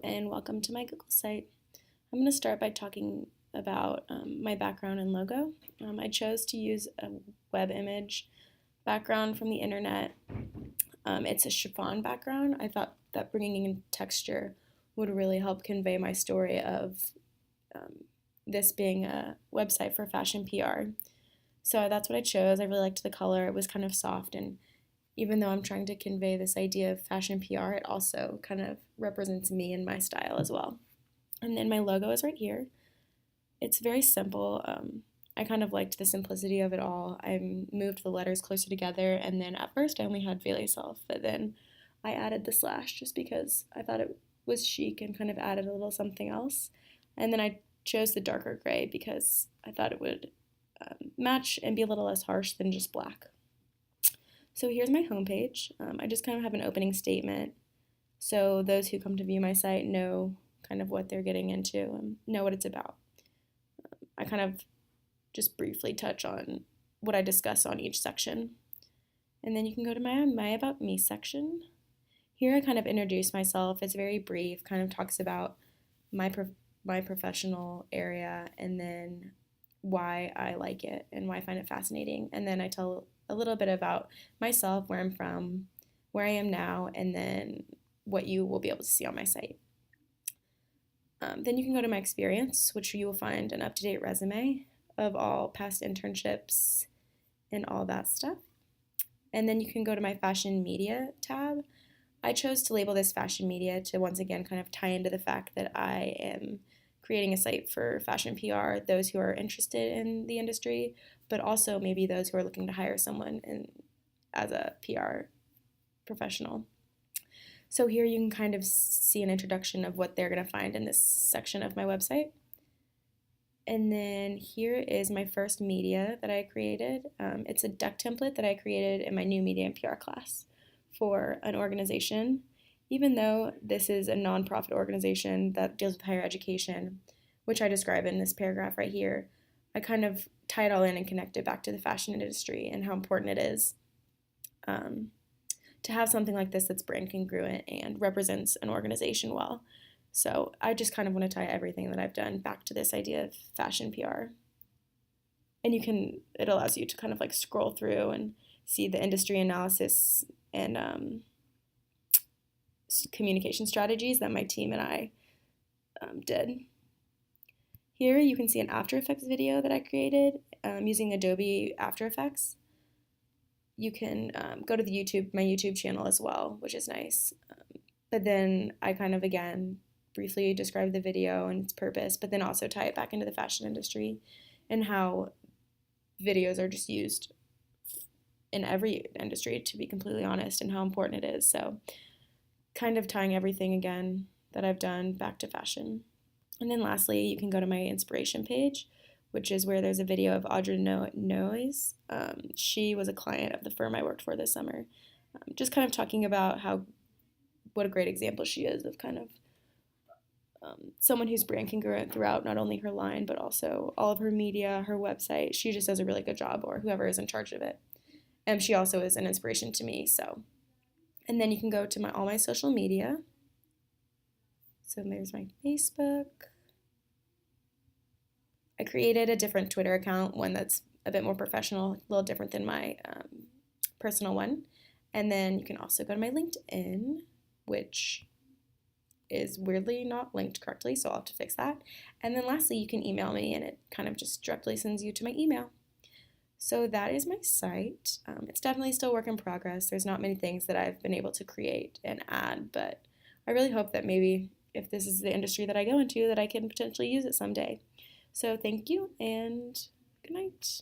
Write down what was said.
And welcome to my Google site. I'm going to start by talking about my background and logo. I chose to use a web image background from the internet. It's a chiffon background. I thought that bringing in texture would really help convey my story of this being a website for fashion PR. So that's what I chose. I really liked the color. It was kind of soft, and even though I'm trying to convey this idea of fashion PR, it also kind of represents me and my style as well. And then my logo is right here. It's very simple. I kind of liked the simplicity of it all. I moved the letters closer together, and then at first I only had Veilé Self, but then I added the slash just because I thought it was chic and kind of added a little something else. And then I chose the darker gray because I thought it would match and be a little less harsh than just black. So here's my homepage. I just kind of have an opening statement so those who come to view my site know kind of what they're getting into and know what it's about. I kind of just briefly touch on what I discuss on each section. And then you can go to my About Me section. Here I kind of introduce myself. It's very brief, kind of talks about my professional area and then why I like it and why I find it fascinating. And then I tell a little bit about myself, where I'm from, where I am now, and then what you will be able to see on my site. Then you can go to my experience, which you will find an up-to-date resume of all past internships and all that stuff. And then you can go to my fashion media tab. I chose to label this fashion media to once again kind of tie into the fact that I am creating a site for fashion PR, those who are interested in the industry, but also maybe those who are looking to hire someone as a PR professional. So here you can kind of see an introduction of what they're going to find in this section of my website. And then here is my first media that I created. It's a deck template that I created in my new media and PR class for an organization. Even though this is a nonprofit organization that deals with higher education, which I describe in this paragraph right here, I kind of tie it all in and connect it back to the fashion industry and how important it is to have something like this that's brand congruent and represents an organization well. So I just kind of want to tie everything that I've done back to this idea of fashion PR. And it allows you to kind of like scroll through and see the industry analysis and communication strategies that my team and I did. Here you can see an After Effects video that I created using Adobe After Effects. You can go to my YouTube channel as well, which is nice. But then I kind of, again, briefly describe the video and its purpose, but then also tie it back into the fashion industry and how videos are just used in every industry, to be completely honest, and how important it is. So kind of tying everything again that I've done back to fashion. And then lastly, you can go to my inspiration page, which is where there's a video of Audra Noyes. She was a client of the firm I worked for this summer. Just kind of talking about what a great example she is of kind of someone who's brand congruent throughout not only her line, but also all of her media, her website. She just does a really good job, or whoever is in charge of it. And she also is an inspiration to me. So, and then you can go to all my social media. So there's my Facebook. I created a different Twitter account, one that's a bit more professional, a little different than my personal one. And then you can also go to my LinkedIn, which is weirdly not linked correctly, so I'll have to fix that. And then lastly, you can email me, and it kind of just directly sends you to my email. So that is my site. It's definitely still work in progress. There's not many things that I've been able to create and add, but I really hope that maybe if this is the industry that I go into, that I can potentially use it someday. So thank you, and good night.